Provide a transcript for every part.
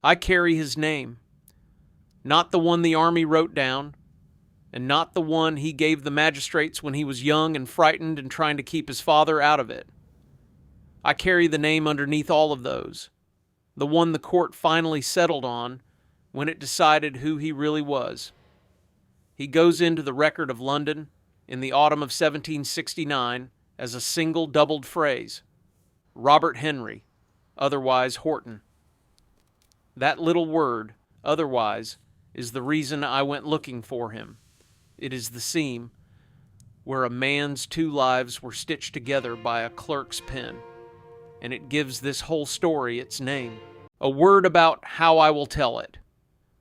I carry his name, not the one the army wrote down, and not the one he gave the magistrates when he was young and frightened and trying to keep his father out of it. I carry the name underneath all of those, the one the court finally settled on when it decided who he really was. He goes into the record of London in the autumn of 1769 as a single doubled phrase, Robert Henry, otherwise Horton. That little word, otherwise, is the reason I went looking for him. It is the seam where a man's two lives were stitched together by a clerk's pen, and it gives this whole story its name. A word about how I will tell it.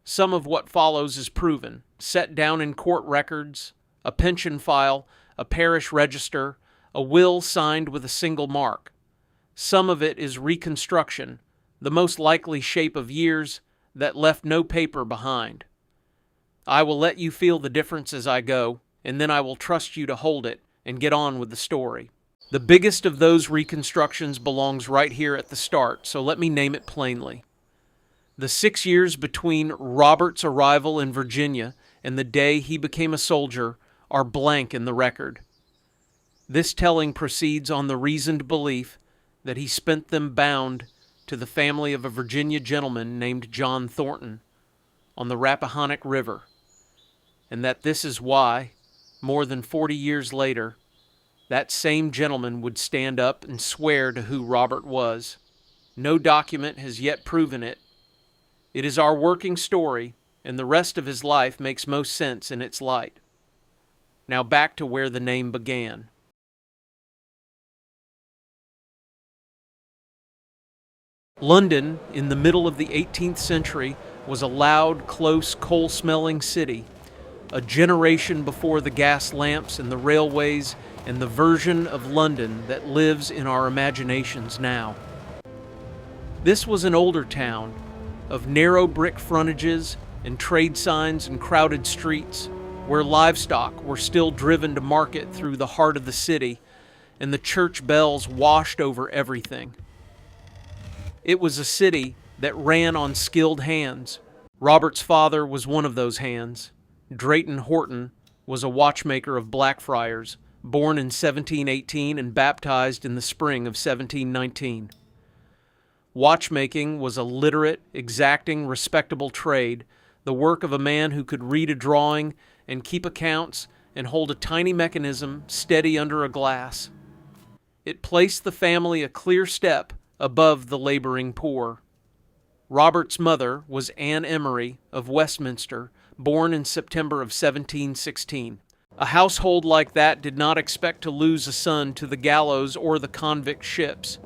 Some of what follows is proven, set down in court records, a pension file, a parish register, a will signed with a single mark. Some of it is reconstruction, the most likely shape of years that left no paper behind. I will let you feel the difference as I go, and then I will trust you to hold it and get on with the story. The biggest of those reconstructions belongs right here at the start, so let me name it plainly. The 6 years between Robert's arrival in Virginia and the day he became a soldier are blank in the record. This telling proceeds on the reasoned belief that he spent them bound to the family of a Virginia gentleman named John Thornton on the Rappahannock River, and that this is why, more than 40 years later, that same gentleman would stand up and swear to who Robert was. No document has yet proven it. It is our working story, and the rest of his life makes most sense in its light. Now back to where the name began. London, in the middle of the 18th century, was a loud, close, coal-smelling city, a generation before the gas lamps and the railways and the version of London that lives in our imaginations now. This was an older town, of narrow brick frontages and trade signs and crowded streets, where livestock were still driven to market through the heart of the city, and the church bells washed over everything. It was a city that ran on skilled hands. Robert's father was one of those hands. Drayton Horton was a watchmaker of Blackfriars, born in 1718 and baptized in the spring of 1719. Watchmaking was a literate, exacting, respectable trade, the work of a man who could read a drawing and keep accounts and hold a tiny mechanism steady under a glass. It placed the family a clear step above the laboring poor. Robert's mother was Anne Emery of Westminster, born in September of 1716. A household like that did not expect to lose a son to the gallows or the convict ships.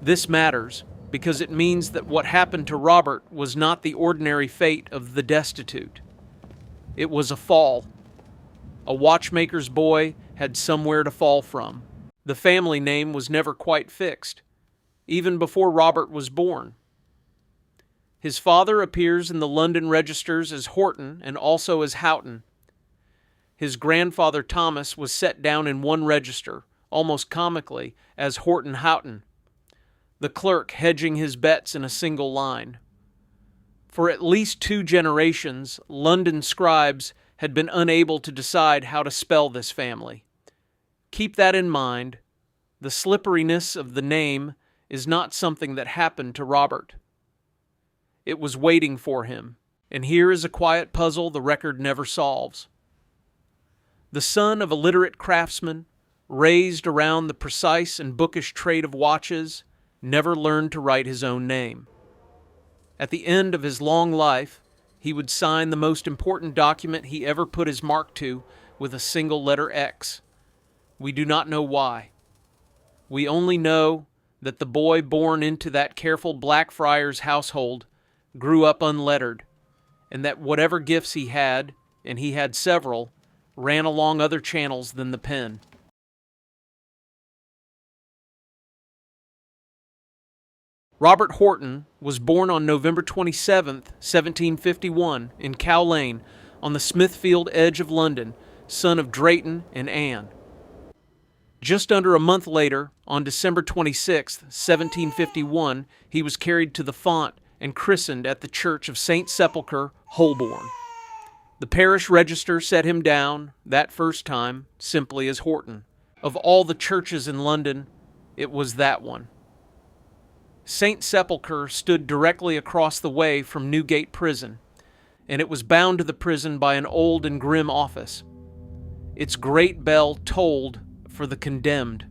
This matters because it means that what happened to Robert was not the ordinary fate of the destitute. It was a fall. A watchmaker's boy had somewhere to fall from. The family name was never quite fixed, even before Robert was born. His father appears in the London registers as Horton and also as Houghton. His grandfather Thomas was set down in one register, almost comically, as Horton Houghton, the clerk hedging his bets in a single line. For at least 2 generations, London scribes had been unable to decide how to spell this family. Keep that in mind. The slipperiness of the name is not something that happened to Robert. It was waiting for him, and here is a quiet puzzle the record never solves. The son of a literate craftsman, raised around the precise and bookish trade of watches, never learned to write his own name. At the end of his long life, he would sign the most important document he ever put his mark to with a single letter X. We do not know why. We only know that the boy born into that careful Blackfriars household grew up unlettered, and that whatever gifts he had, and he had several, ran along other channels than the pen. Robert Horton was born on November 27, 1751, in Cow Lane, on the Smithfield edge of London, son of Drayton and Anne. Just under a month later, on December 26, 1751, he was carried to the font and christened at the church of St. Sepulchre, Holborn. The parish register set him down, that first time, simply as Horton. Of all the churches in London, it was that one. St. Sepulchre stood directly across the way from Newgate Prison, and it was bound to the prison by an old and grim office. Its great bell tolled for the condemned.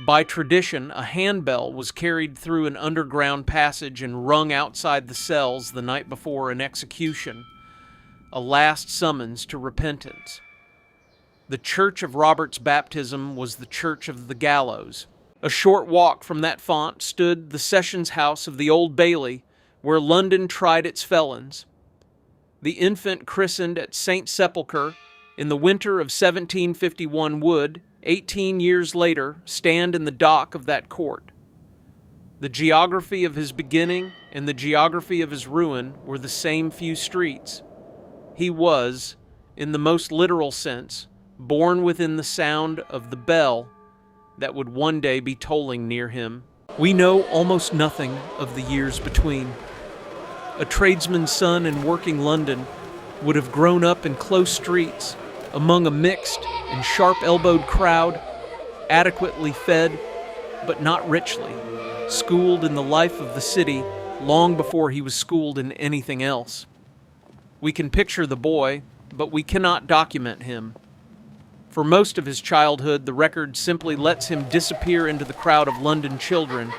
By tradition, a handbell was carried through an underground passage and rung outside the cells the night before an execution, a last summons to repentance. The church of Robert's baptism was the church of the gallows. A short walk from that font stood the sessions house of the Old Bailey, where London tried its felons. The infant christened at St. Sepulchre in the winter of 1751 would, 18 years later, stand in the dock of that court. The geography of his beginning and the geography of his ruin were the same few streets. He was, in the most literal sense, born within the sound of the bell that would one day be tolling near him. We know almost nothing of the years between. A tradesman's son in working London would have grown up in close streets, among a mixed and sharp-elbowed crowd, adequately fed, but not richly, schooled in the life of the city long before he was schooled in anything else. We can picture the boy, but we cannot document him. For most of his childhood, the record simply lets him disappear into the crowd of London children,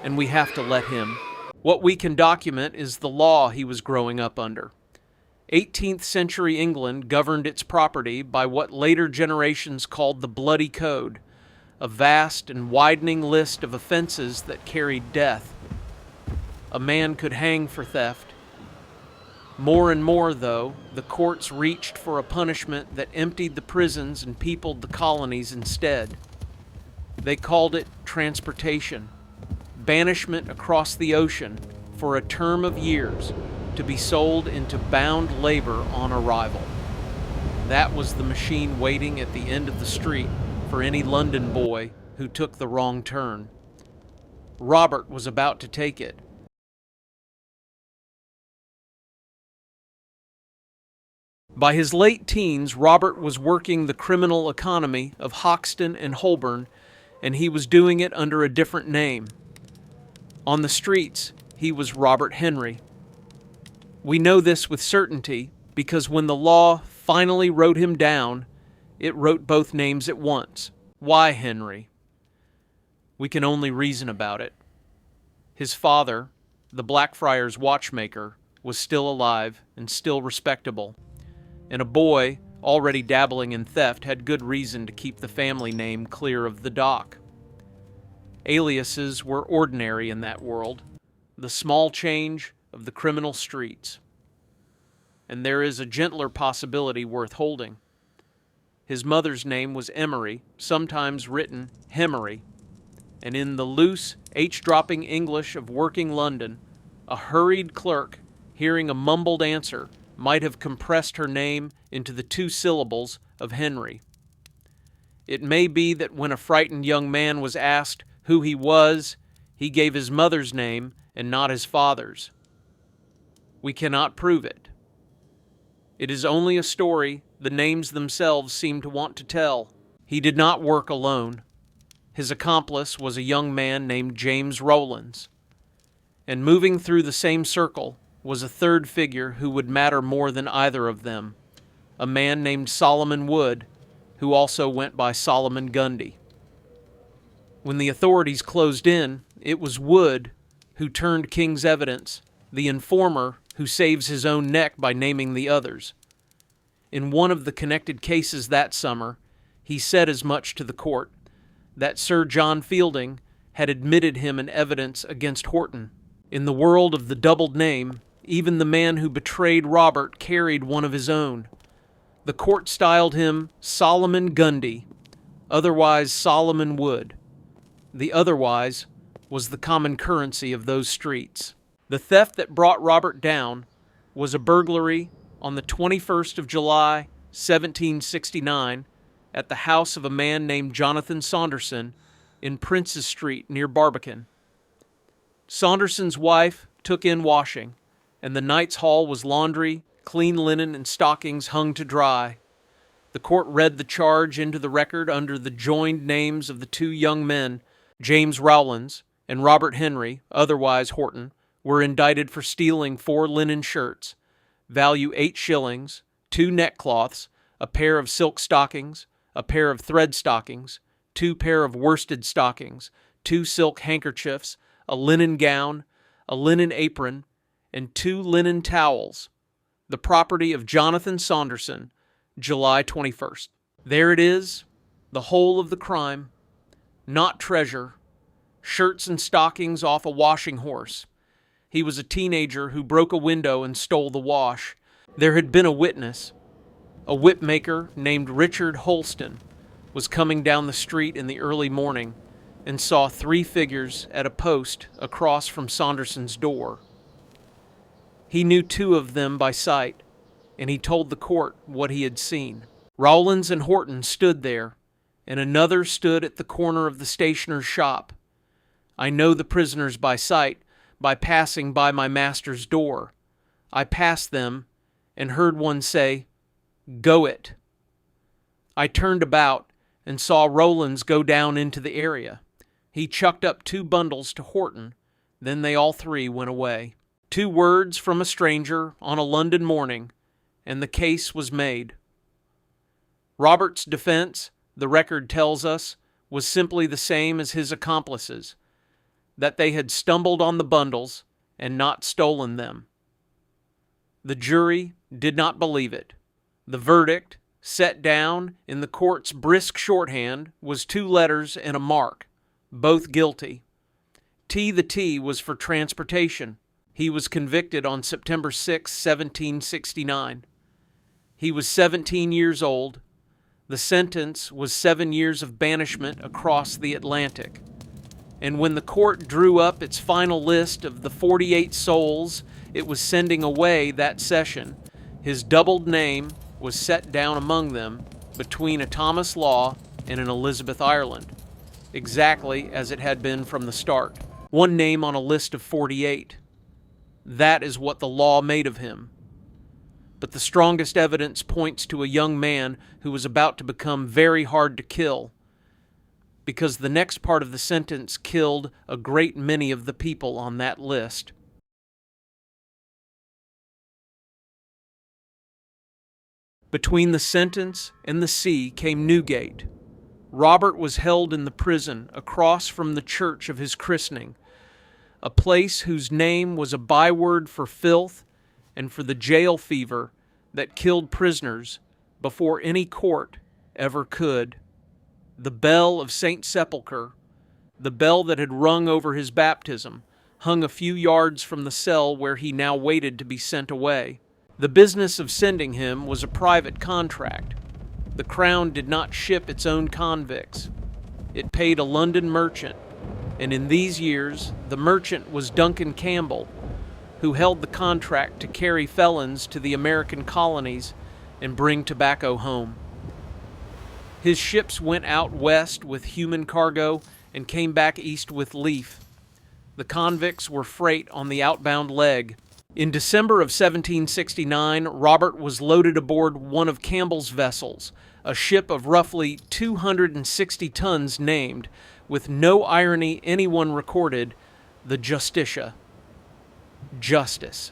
and we have to let him. What we can document is the law he was growing up under. 18th century England governed its property by what later generations called the Bloody Code, a vast and widening list of offenses that carried death. A man could hang for theft. More and more, though, the courts reached for a punishment that emptied the prisons and peopled the colonies instead. They called it transportation, banishment across the ocean for a term of years, to be sold into bound labor on arrival. That was the machine waiting at the end of the street for any London boy who took the wrong turn. Robert was about to take it. By his late teens, Robert was working the criminal economy of Hoxton and Holborn, and he was doing it under a different name. On the streets, he was Robert Henry. We know this with certainty because when the law finally wrote him down, it wrote both names at once. Why Henry? We can only reason about it. His father, the Blackfriars watchmaker, was still alive and still respectable, and a boy, already dabbling in theft, had good reason to keep the family name clear of the dock. Aliases were ordinary in that world, the small change of the criminal streets. And there is a gentler possibility worth holding. His mother's name was Emery, sometimes written Hemery, and in the loose, H-dropping English of working London, a hurried clerk, hearing a mumbled answer, might have compressed her name into the 2 syllables of Henry. It may be that when a frightened young man was asked who he was, he gave his mother's name and not his father's. We cannot prove it. It is only a story the names themselves seem to want to tell. He did not work alone. His accomplice was a young man named James Rowlands. And moving through the same circle was a third figure who would matter more than either of them, a man named Solomon Wood, who also went by Solomon Gundy. When the authorities closed in, it was Wood who turned King's evidence, the informer who saves his own neck by naming the others. In one of the connected cases that summer, he said as much to the court, that Sir John Fielding had admitted him in evidence against Horton. In the world of the doubled name, even the man who betrayed Robert carried one of his own. The court styled him Solomon Gundy, otherwise Solomon Wood. The otherwise was the common currency of those streets. The theft that brought Robert down was a burglary on the 21st of July, 1769, at the house of a man named Jonathan Saunderson in Prince's Street near Barbican. Saunderson's wife took in washing, and the night's haul was laundry, clean linen, and stockings hung to dry. The court read the charge into the record under the joined names of the two young men, James Rowlands and Robert Henry, otherwise Horton, were indicted for stealing 4 linen shirts, value 8 shillings, 2 neckcloths, a pair of silk stockings, a pair of thread stockings, 2 pair of worsted stockings, 2 silk handkerchiefs, a linen gown, a linen apron, and 2 linen towels, the property of Jonathan Saunderson, July 21st. There it is, the whole of the crime. Not treasure. Shirts and stockings off a washing horse. He was a teenager who broke a window and stole the wash. There had been a witness. A whipmaker named Richard Hoxton was coming down the street in the early morning and saw 3 figures at a post across from Saunderson's door. He knew 2 of them by sight, and he told the court what he had seen. Rowlands and Horton stood there, and another stood at the corner of the stationer's shop. I know the prisoners by sight, by passing by my master's door. I passed them and heard one say, "Go it." I turned about and saw Rowlands go down into the area. He chucked up 2 bundles to Horton, then they all 3 went away. 2 words from a stranger on a London morning, and the case was made. Robert's defense, the record tells us, was simply the same as his accomplices, that they had stumbled on the bundles and not stolen them. The jury did not believe it. The verdict, set down in the court's brisk shorthand, was 2 letters and a mark, both guilty. The T was for transportation. He was convicted on September 6, 1769. He was 17 years old. The sentence was 7 years of banishment across the Atlantic. And when the court drew up its final list of the 48 souls it was sending away that session, his doubled name was set down among them between a Thomas Law and an Elizabeth Ireland, exactly as it had been from the start. One name on a list of 48. That is what the law made of him. But the strongest evidence points to a young man who was about to become very hard to kill, because the next part of the sentence killed a great many of the people on that list. Between the sentence and the sea came Newgate. Robert was held in the prison across from the church of his christening, a place whose name was a byword for filth and for the jail fever that killed prisoners before any court ever could. The bell of St. Sepulchre, the bell that had rung over his baptism, hung a few yards from the cell where he now waited to be sent away. The business of sending him was a private contract. The Crown did not ship its own convicts. It paid a London merchant, and in these years the merchant was Duncan Campbell, who held the contract to carry felons to the American colonies and bring tobacco home. His ships went out west with human cargo and came back east with leaf. The convicts were freight on the outbound leg. In December of 1769, Robert was loaded aboard one of Campbell's vessels, a ship of roughly 260 tons named, with no irony anyone recorded, the Justitia. Justice.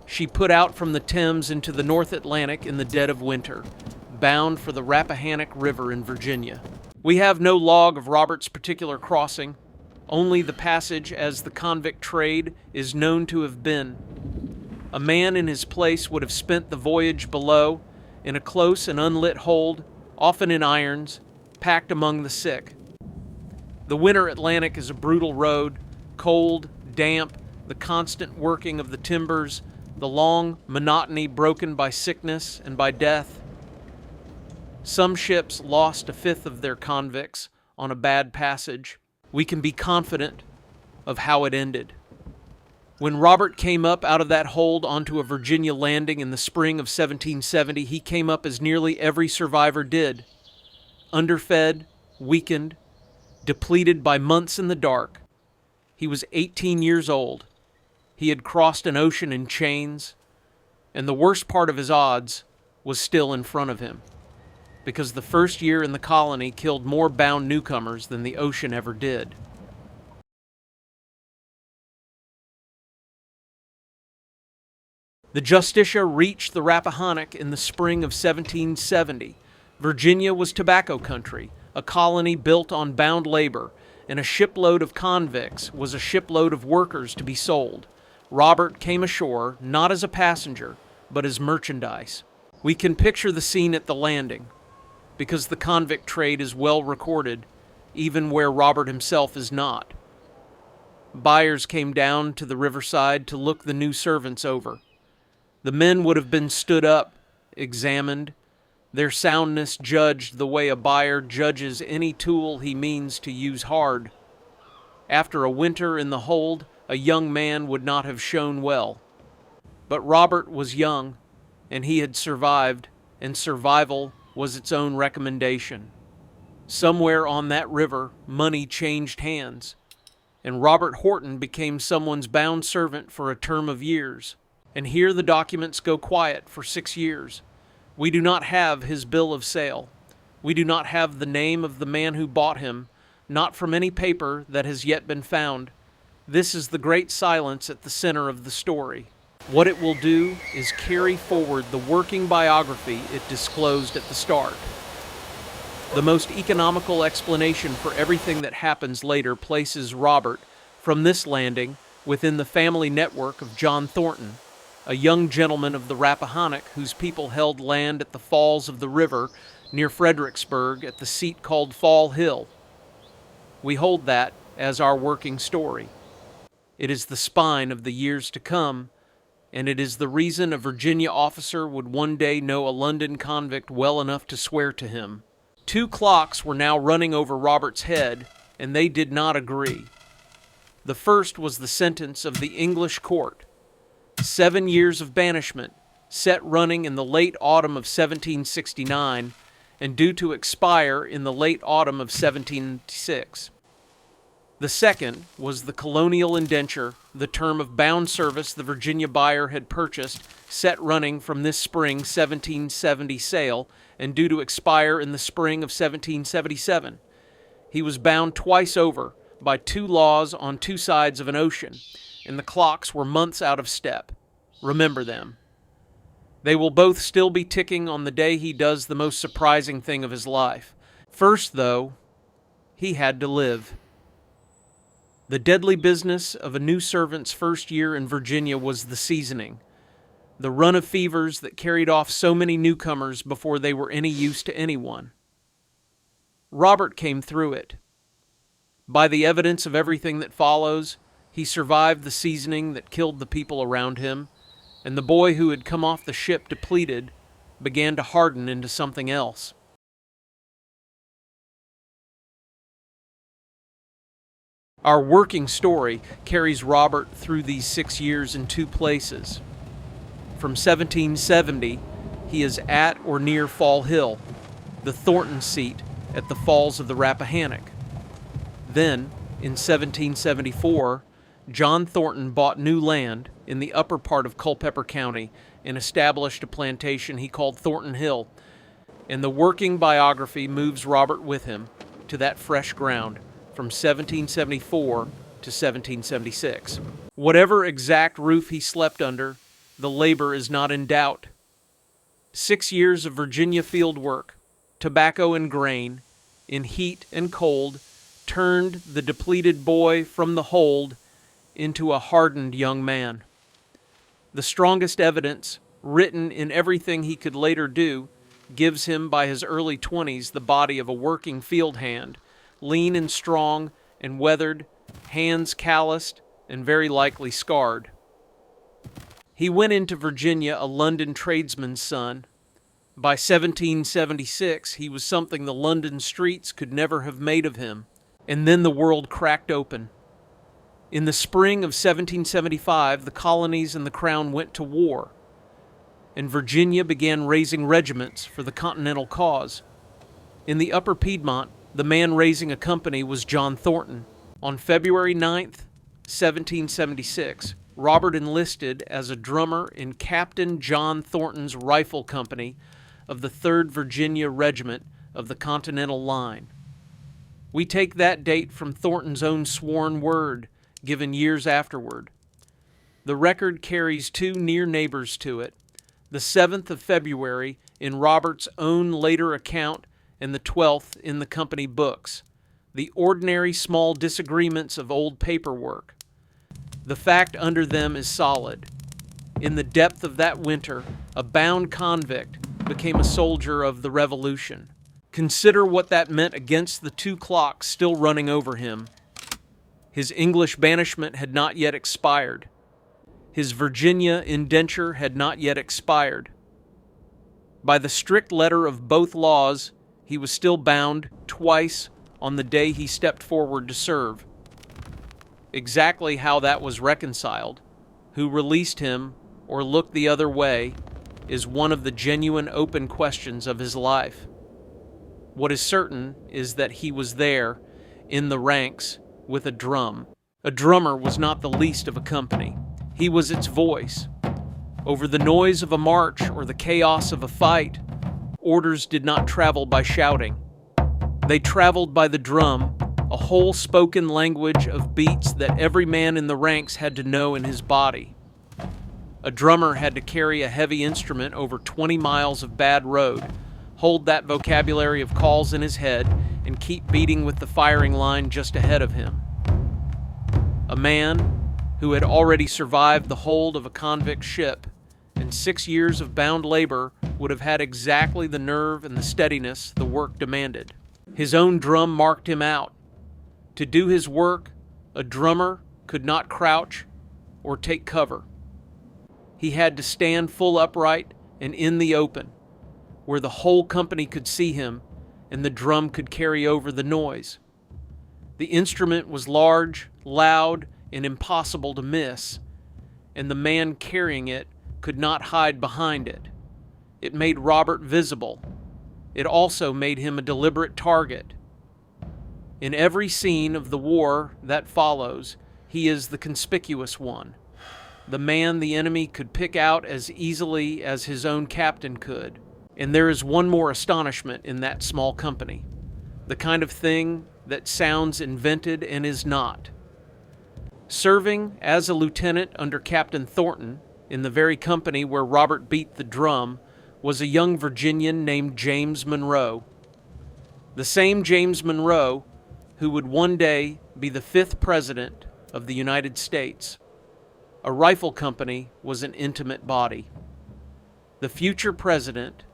She put out from the Thames into the North Atlantic in the dead of winter, bound for the Rappahannock River in Virginia. We have no log of Robert's particular crossing, only the passage as the convict trade is known to have been. A man in his place would have spent the voyage below, in a close and unlit hold, often in irons, packed among the sick. The winter Atlantic is a brutal road, cold, damp, the constant working of the timbers, the long monotony broken by sickness and by death. Some ships lost a fifth of their convicts on a bad passage. We can be confident of how it ended. When Robert came up out of that hold onto a Virginia landing in the spring of 1770, he came up as nearly every survivor did. Underfed, weakened, depleted by months in the dark. He was 18 years old, He had crossed an ocean in chains, and the worst part of his odds was still in front of him, because the first year in the colony killed more bound newcomers than the ocean ever did. The Justitia reached the Rappahannock in the spring of 1770. Virginia was tobacco country, a colony built on bound labor, and a shipload of convicts was a shipload of workers to be sold. Robert came ashore not as a passenger, but as merchandise. We can picture the scene at the landing, because the convict trade is well recorded, even where Robert himself is not. Buyers came down to the riverside to look the new servants over. The men would have been stood up, examined, their soundness judged the way a buyer judges any tool he means to use hard. After a winter in the hold, a young man would not have shown well. But Robert was young, and he had survived, and survival was its own recommendation. Somewhere on that river, money changed hands, and Robert Horton became someone's bound servant for a term of years. And here the documents go quiet for 6 years. We do not have his bill of sale. We do not have the name of the man who bought him, not from any paper that has yet been found. This is the great silence at the center of the story. What it will do is carry forward the working biography it disclosed at the start. The most economical explanation for everything that happens later places Robert, from this landing, within the family network of John Thornton, a young gentleman of the Rappahannock whose people held land at the falls of the river near Fredericksburg at the seat called Fall Hill. We hold that as our working story. It is the spine of the years to come, and it is the reason a Virginia officer would one day know a London convict well enough to swear to him. 2 clocks were now running over Robert's head, and they did not agree. The first was the sentence of the English court. 7 years of banishment, set running in the late autumn of 1769 and due to expire in the late autumn of 1796. The second was the colonial indenture, the term of bound service the Virginia buyer had purchased, set running from this spring 1770 sale and due to expire in the spring of 1777. He was bound twice over by 2 laws on 2 sides of an ocean, and the clocks were months out of step. Remember them. They will both still be ticking on the day he does the most surprising thing of his life. First, though, he had to live. The deadly business of a new servant's first year in Virginia was the seasoning, the run of fevers that carried off so many newcomers before they were any use to anyone. Robert came through it. By the evidence of everything that follows, he survived the seasoning that killed the people around him, and the boy who had come off the ship depleted began to harden into something else. Our working story carries Robert through these 6 years in 2 places. From 1770, he is at or near Fall Hill, the Thornton seat at the falls of the Rappahannock. Then, in 1774, John Thornton bought new land in the upper part of Culpeper County and established a plantation he called Thornton Hill, and the working biography moves Robert with him to that fresh ground from 1774 to 1776. Whatever exact roof he slept under, the labor is not in doubt. 6 years of Virginia field work, tobacco and grain, in heat and cold, turned the depleted boy from the hold into a hardened young man. The strongest evidence, written in everything he could later do, gives him by his early 20s the body of a working field hand, lean and strong and weathered, hands calloused and very likely scarred. He went into Virginia a London tradesman's son. By 1776, he was something the London streets could never have made of him. And then the world cracked open. In the spring of 1775, the colonies and the Crown went to war, and Virginia began raising regiments for the Continental cause. In the Upper Piedmont, the man raising a company was John Thornton. On February 9th, 1776, Robert enlisted as a drummer in Captain John Thornton's rifle company of the 3rd Virginia Regiment of the Continental Line. We take that date from Thornton's own sworn word, given years afterward. The record carries 2 near neighbors to it, the 7th of February in Robert's own later account and the 12th in the company books, the ordinary small disagreements of old paperwork. The fact under them is solid. In the depth of that winter, a bound convict became a soldier of the Revolution. Consider what that meant against the 2 clocks still running over him. His English banishment had not yet expired. His Virginia indenture had not yet expired. By the strict letter of both laws, he was still bound twice on the day he stepped forward to serve. Exactly how that was reconciled, who released him or looked the other way, is one of the genuine open questions of his life. What is certain is that he was there, in the ranks, with a drum. A drummer was not the least of a company. He was its voice. Over the noise of a march or the chaos of a fight, orders did not travel by shouting. They traveled by the drum, a whole spoken language of beats that every man in the ranks had to know in his body. A drummer had to carry a heavy instrument over 20 miles of bad road, hold that vocabulary of calls in his head, and keep beating with the firing line just ahead of him. A man who had already survived the hold of a convict ship and 6 years of bound labor would have had exactly the nerve and the steadiness the work demanded. His own drum marked him out. To do his work, a drummer could not crouch or take cover. He had to stand full upright and in the open, where the whole company could see him and the drum could carry over the noise. The instrument was large, loud, and impossible to miss, and the man carrying it could not hide behind it. It made Robert visible. It also made him a deliberate target. In every scene of the war that follows, he is the conspicuous one, the man the enemy could pick out as easily as his own captain could. And there is one more astonishment in that small company, the kind of thing that sounds invented and is not. Serving as a lieutenant under Captain Thornton, in the very company where Robert beat the drum, was a young Virginian named James Monroe. The same James Monroe who would one day be the 5th President of the United States. A rifle company was an intimate body. The future president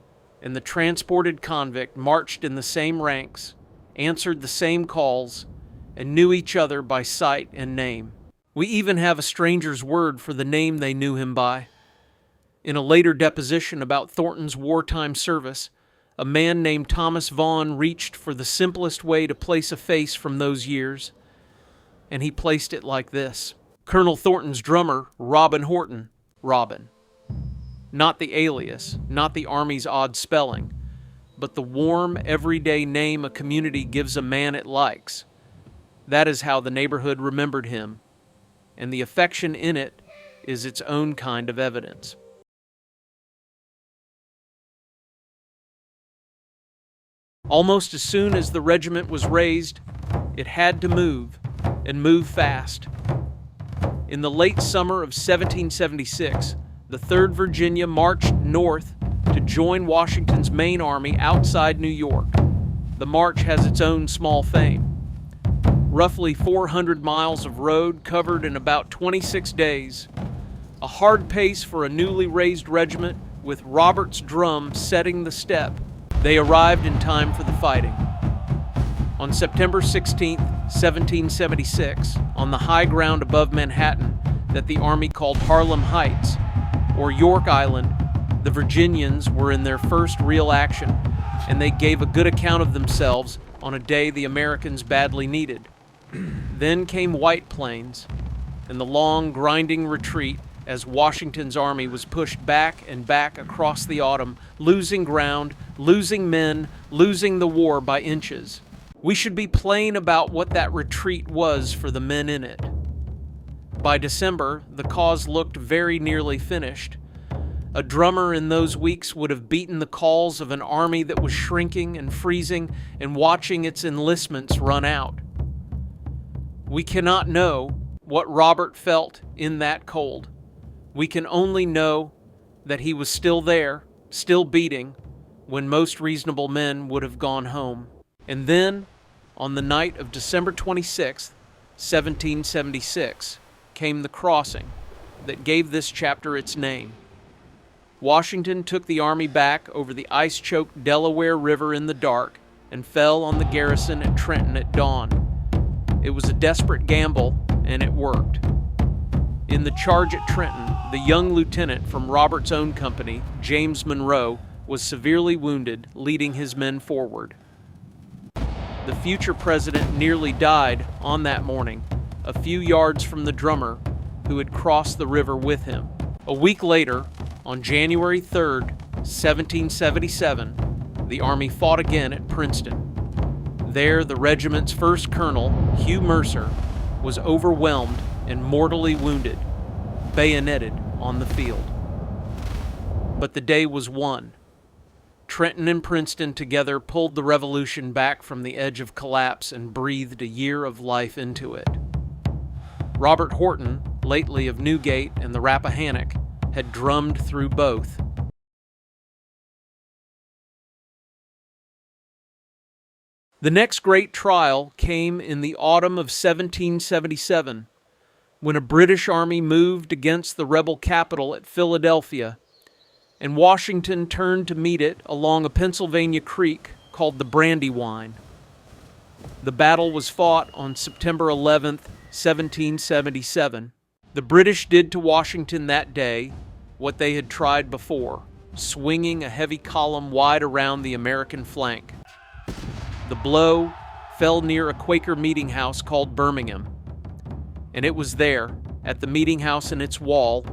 and the transported convict marched in the same ranks, answered the same calls, and knew each other by sight and name. We even have a stranger's word for the name they knew him by. In a later deposition about Thornton's wartime service, a man named Thomas Vaughn reached for the simplest way to place a face from those years, and he placed it like this: Colonel Thornton's drummer, Robert Horton, Robin. Not the alias, not the Army's odd spelling, but the warm, everyday name a community gives a man it likes. That is how the neighborhood remembered him, and the affection in it is its own kind of evidence. Almost as soon as the regiment was raised, it had to move, and move fast. In the late summer of 1776, the 3rd Virginia marched north to join Washington's main army outside New York. The march has its own small fame. Roughly 400 miles of road covered in about 26 days. A hard pace for a newly raised regiment, with Robert's drum setting the step. They arrived in time for the fighting. On September 16, 1776, on the high ground above Manhattan that the Army called Harlem Heights, or York Island, the Virginians were in their first real action, and they gave a good account of themselves on a day the Americans badly needed. Then came White Plains, and the long, grinding retreat as Washington's army was pushed back and back across the autumn, losing ground, losing men, losing the war by inches. We should be plain about what that retreat was for the men in it. By December, the cause looked very nearly finished. A drummer in those weeks would have beaten the calls of an army that was shrinking and freezing and watching its enlistments run out. We cannot know what Robert felt in that cold. We can only know that he was still there, still beating, when most reasonable men would have gone home. And then, on the night of December 26th, 1776, came the crossing that gave this chapter its name. Washington took the army back over the ice-choked Delaware River in the dark and fell on the garrison at Trenton at dawn. It was a desperate gamble, and it worked. In the charge at Trenton, the young lieutenant from Robert's own company, James Monroe, was severely wounded, leading his men forward. The future president nearly died on that morning, a few yards from the drummer who had crossed the river with him. A week later, on January 3rd, 1777, the Army fought again at Princeton. There, the regiment's first colonel, Hugh Mercer, was overwhelmed and mortally wounded, bayoneted on the field. But the day was won. Trenton and Princeton together pulled the Revolution back from the edge of collapse and breathed a year of life into it. Robert Horton, lately of Newgate and the Rappahannock, had drummed through both. The next great trial came in the autumn of 1777, when a British army moved against the rebel capital at Philadelphia, and Washington turned to meet it along a Pennsylvania creek called the Brandywine. The battle was fought on September 11th, 1777. The British did to Washington that day what they had tried before, swinging a heavy column wide around the American flank. The blow fell near a Quaker meeting house called Birmingham, and it was there, at the meeting house and its wall,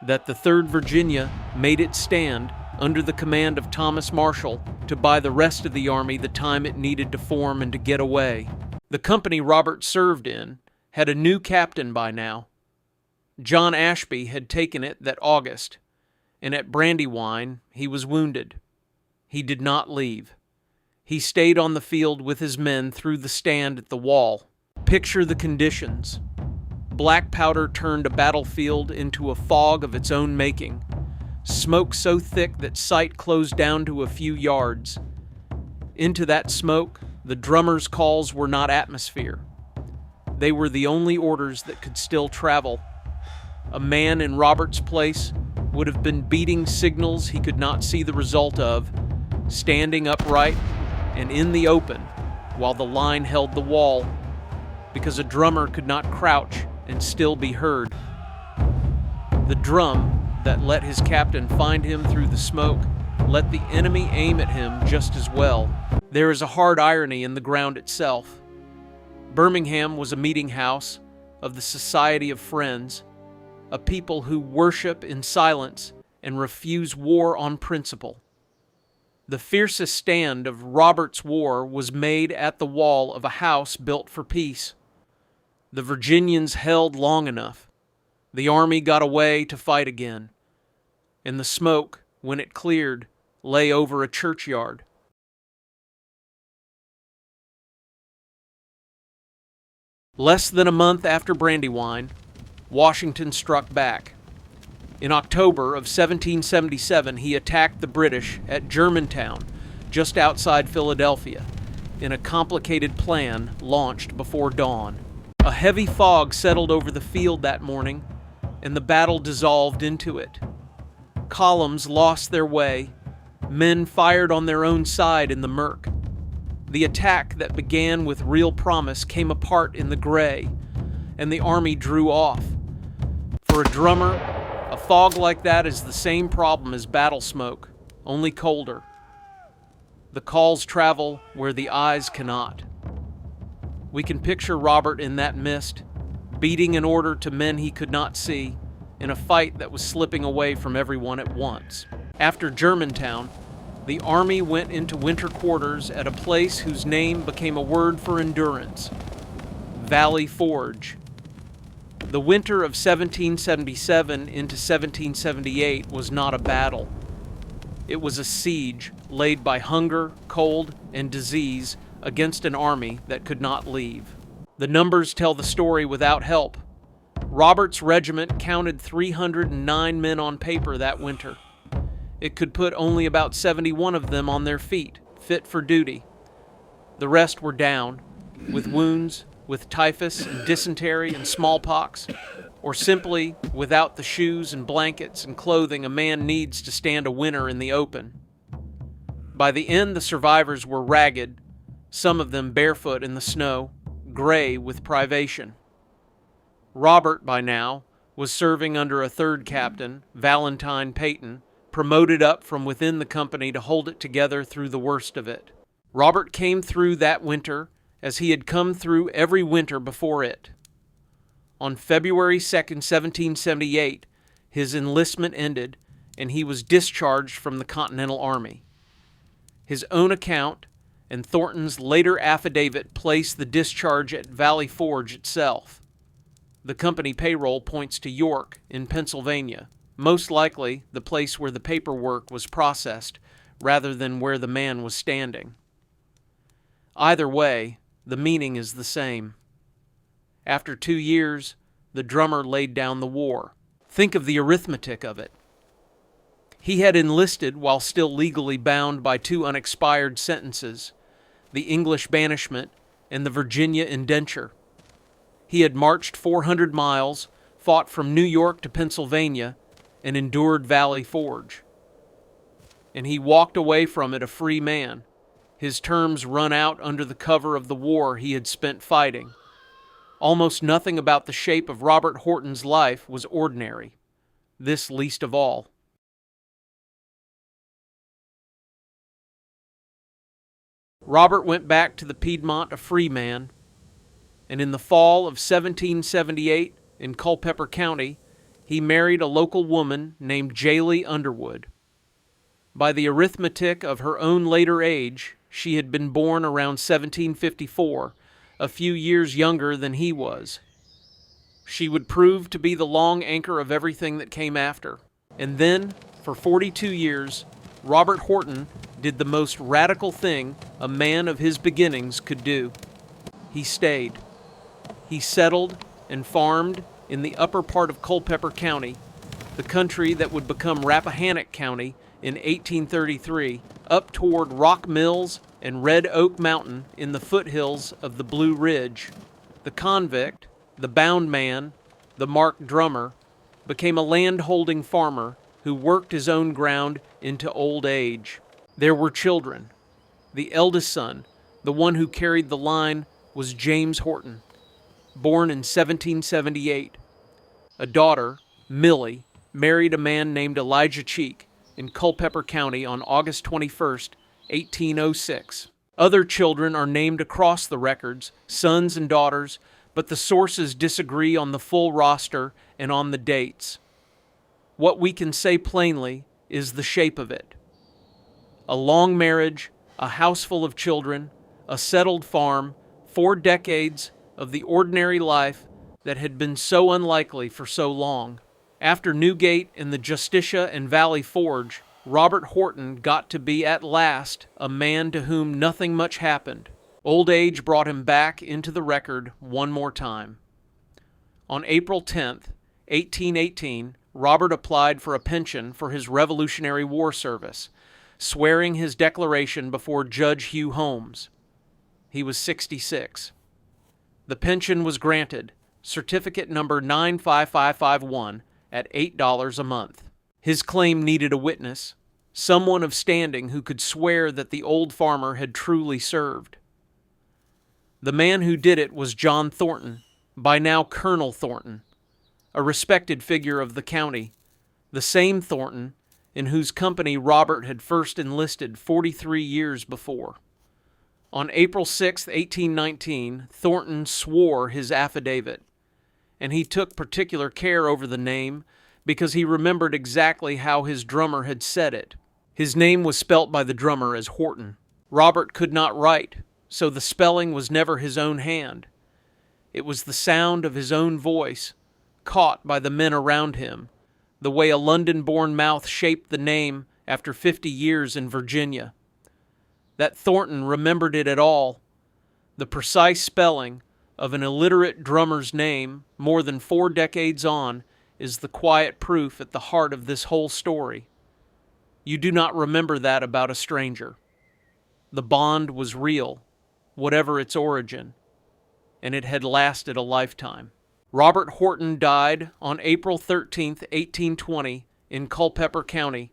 that the 3rd Virginia made its stand under the command of Thomas Marshall to buy the rest of the army the time it needed to form and to get away. The company Robert served in had a new captain by now. John Ashby had taken it that August, and at Brandywine he was wounded. He did not leave. He stayed on the field with his men through the stand at the wall. Picture the conditions. Black powder turned a battlefield into a fog of its own making. Smoke so thick that sight closed down to a few yards. Into that smoke, the drummer's calls were not atmosphere. They were the only orders that could still travel. A man in Robert's place would have been beating signals he could not see the result of, standing upright and in the open while the line held the wall, because a drummer could not crouch and still be heard. The drum that let his captain find him through the smoke let the enemy aim at him just as well. There is a hard irony in the ground itself. Birmingham was a meeting house of the Society of Friends, a people who worship in silence and refuse war on principle. The fiercest stand of Robert's war was made at the wall of a house built for peace. The Virginians held long enough. The army got away to fight again, and the smoke, when it cleared, lay over a churchyard. Less than a month after Brandywine, Washington struck back. In October of 1777, he attacked the British at Germantown, just outside Philadelphia, in a complicated plan launched before dawn. A heavy fog settled over the field that morning, and the battle dissolved into it. Columns lost their way. Men fired on their own side in the murk. The attack that began with real promise came apart in the gray, and the army drew off. For a drummer, a fog like that is the same problem as battle smoke, only colder. The calls travel where the eyes cannot. We can picture Robert in that mist, beating an order to men he could not see, in a fight that was slipping away from everyone at once. After Germantown, the army went into winter quarters at a place whose name became a word for endurance: Valley Forge. The winter of 1777 into 1778 was not a battle. It was a siege laid by hunger, cold, and disease against an army that could not leave. The numbers tell the story without help. Robert's regiment counted 309 men on paper that winter. It could put only about 71 of them on their feet, fit for duty. The rest were down, with wounds, with typhus and dysentery and smallpox, or simply without the shoes and blankets and clothing a man needs to stand a winter in the open. By the end, the survivors were ragged, some of them barefoot in the snow, gray with privation. Robert, by now, was serving under a third captain, Valentine Peyton, promoted up from within the company to hold it together through the worst of it. Robert came through that winter as he had come through every winter before it. On February 2nd, 1778, his enlistment ended, and he was discharged from the Continental Army. His own account and Thornton's later affidavit place the discharge at Valley Forge itself. The company payroll points to York in Pennsylvania, most likely the place where the paperwork was processed rather than where the man was standing. Either way, the meaning is the same. After 2 years, the drummer laid down the war. Think of the arithmetic of it. He had enlisted while still legally bound by 2 unexpired sentences, the English banishment and the Virginia indenture. He had marched 400 miles, fought from New York to Pennsylvania, and endured Valley Forge. And he walked away from it a free man, his terms run out under the cover of the war he had spent fighting. Almost nothing about the shape of Robert Horton's life was ordinary, this least of all. Robert went back to the Piedmont a free man, and in the fall of 1778 in Culpeper County, he married a local woman named Jaley Underwood. By the arithmetic of her own later age, she had been born around 1754, a few years younger than he was. She would prove to be the long anchor of everything that came after. And then, for 42 years, Robert Horton did the most radical thing a man of his beginnings could do. He stayed. He settled and farmed in the upper part of Culpeper County, the country that would become Rappahannock County in 1833, up toward Rock Mills and Red Oak Mountain in the foothills of the Blue Ridge. The convict, the bound man, the marked drummer, became a land-holding farmer who worked his own ground into old age. There were children. The eldest son, the one who carried the line, was James Horton, born in 1778. A daughter, Millie, married a man named Elijah Cheek in Culpeper County on August 21st, 1806. Other children are named across the records, sons and daughters, but the sources disagree on the full roster and on the dates. What we can say plainly is the shape of it. A long marriage, a house full of children, a settled farm, 4 decades of the ordinary life that had been so unlikely for so long. After Newgate and the Justitia and Valley Forge, Robert Horton got to be at last a man to whom nothing much happened. Old age brought him back into the record one more time. On April 10th, 1818, Robert applied for a pension for his Revolutionary War service, swearing his declaration before Judge Hugh Holmes. He was 66. The pension was granted, certificate number 95551, at $8 a month. His claim needed a witness, someone of standing who could swear that the old farmer had truly served. The man who did it was John Thornton, by now Colonel Thornton, a respected figure of the county, the same Thornton in whose company Robert had first enlisted 43 years before. On April 6, 1819, Thornton swore his affidavit, and he took particular care over the name because he remembered exactly how his drummer had said it. His name was spelt by the drummer as Horton. Robert could not write, so the spelling was never his own hand. It was the sound of his own voice, caught by the men around him, the way a London-born mouth shaped the name after 50 years in Virginia. That Thornton remembered it at all, the precise spelling of an illiterate drummer's name more than 4 decades on, is the quiet proof at the heart of this whole story. You do not remember that about a stranger. The bond was real, whatever its origin, and it had lasted a lifetime. Robert Horton died on April 13, 1820, in Culpeper County,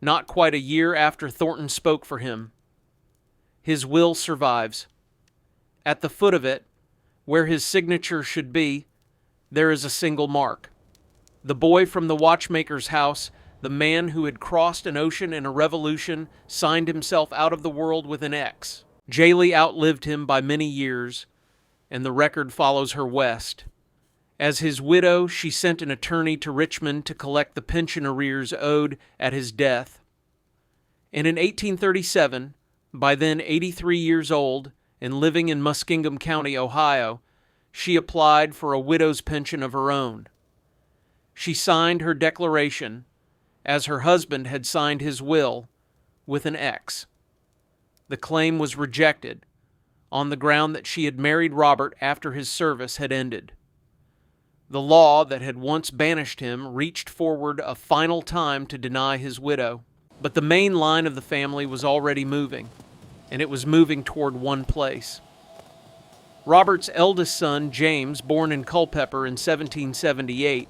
not quite a year after Thornton spoke for him. His will survives. At the foot of it, where his signature should be, there is a single mark. The boy from the watchmaker's house, the man who had crossed an ocean in a revolution, signed himself out of the world with an X. Jaley outlived him by many years, and the record follows her west. As his widow, she sent an attorney to Richmond to collect the pension arrears owed at his death. And in 1837, by then 83 years old and living in Muskingum County, Ohio, she applied for a widow's pension of her own. She signed her declaration, as her husband had signed his will, with an X. The claim was rejected, on the ground that she had married Robert after his service had ended. The law that had once banished him reached forward a final time to deny his widow. But the main line of the family was already moving, and it was moving toward one place. Robert's eldest son, James, born in Culpeper in 1778,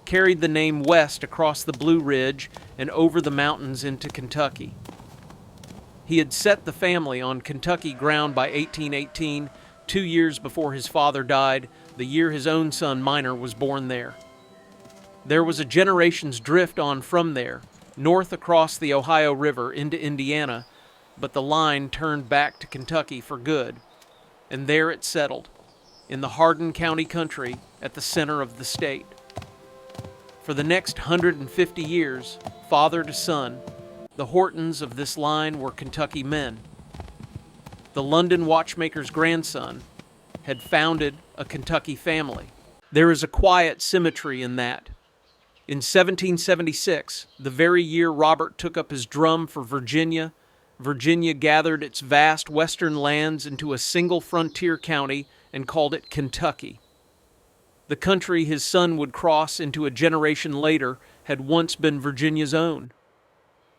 carried the name west across the Blue Ridge and over the mountains into Kentucky. He had set the family on Kentucky ground by 1818, 2 years before his father died, the year his own son Minor was born there. There was a generation's drift on from there, north across the Ohio River into Indiana, but the line turned back to Kentucky for good, and there it settled, in the Hardin County country at the center of the state. For the next 150 years, father to son, the Hortons of this line were Kentucky men. The London watchmaker's grandson had founded a Kentucky family. There is a quiet symmetry in that. In 1776, the very year Robert took up his drum for Virginia, Virginia gathered its vast western lands into a single frontier county and called it Kentucky. The country his son would cross into a generation later had once been Virginia's own.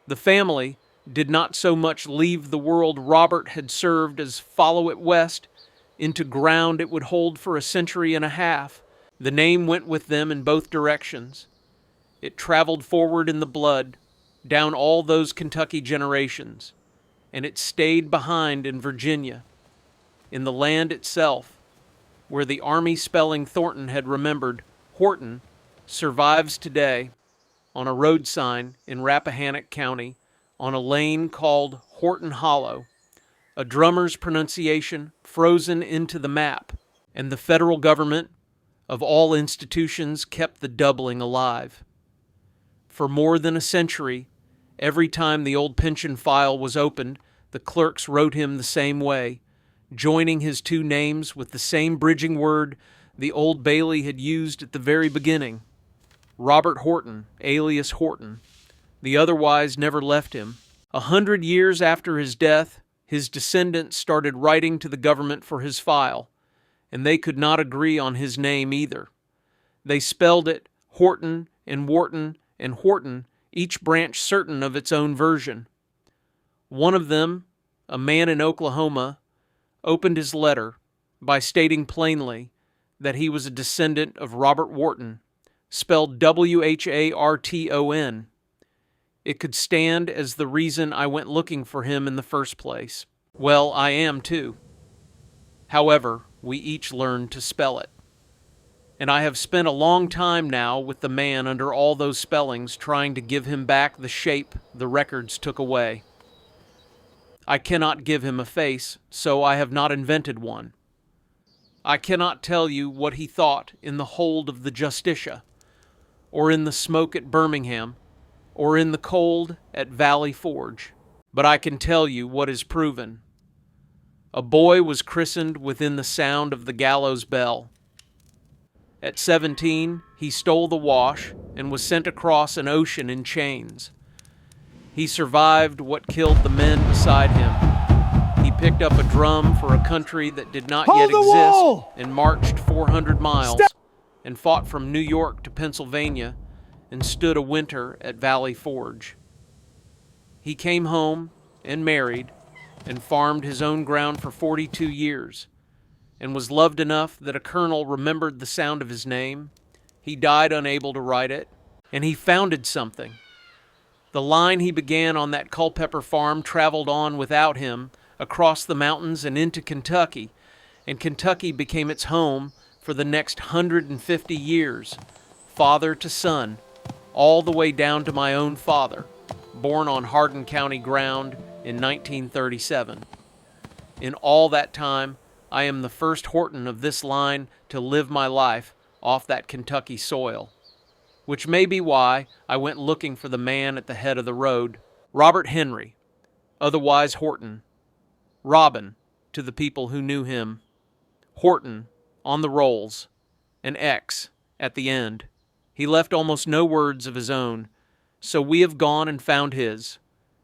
The family did not so much leave the world Robert had served as follow it west into ground it would hold for a century and a half. The name went with them in both directions. It traveled forward in the blood, down all those Kentucky generations, and it stayed behind in Virginia, in the land itself, where the army spelling Thornton had remembered. Horton survives today on a road sign in Rappahannock County on a lane called Horton Hollow, a drummer's pronunciation frozen into the map, and the federal government, of all institutions, kept the doubling alive. For more than a century, every time the old pension file was opened, the clerks wrote him the same way, joining his two names with the same bridging word the Old Bailey had used at the very beginning. Robert Horton, alias Horton. The otherwise never left him. 100 years after his death, his descendants started writing to the government for his file, and they could not agree on his name either. They spelled it Horton and Wharton and Horton, each branch certain of its own version. One of them, a man in Oklahoma, opened his letter by stating plainly that he was a descendant of Robert Wharton, spelled Wharton. It could stand as the reason I went looking for him in the first place. Well, I am too. However, we each learned to spell it. And I have spent a long time now with the man under all those spellings trying to give him back the shape the records took away. I cannot give him a face, so I have not invented one. I cannot tell you what he thought in the hold of the Justitia, or in the smoke at Birmingham, or in the cold at Valley Forge. But I can tell you what is proven. A boy was christened within the sound of the gallows bell. At 17, he stole the wash and was sent across an ocean in chains. He survived what killed the men beside him. He picked up a drum for a country that did not yet exist and marched 400 miles and fought from New York to Pennsylvania and stood a winter at Valley Forge. He came home and married and farmed his own ground for 42 years and was loved enough that a colonel remembered the sound of his name. He died unable to write it, and he founded something. The line he began on that Culpeper farm traveled on without him across the mountains and into Kentucky, and Kentucky became its home for the next 150 years, father to son, all the way down to my own father, born on Hardin County ground in 1937. In all that time, I am the first Horton of this line to live my life off that Kentucky soil, which may be why I went looking for the man at the head of the road. Robert Henry, otherwise Horton. Robin, to the people who knew him. Horton, on the rolls, an X at the end. He left almost no words of his own, so we have gone and found his,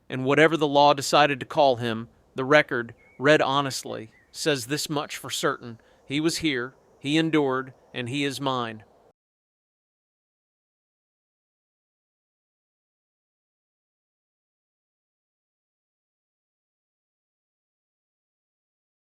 and whatever the law decided to call him, the record, read honestly, says this much for certain: he was here, he endured, and he is mine.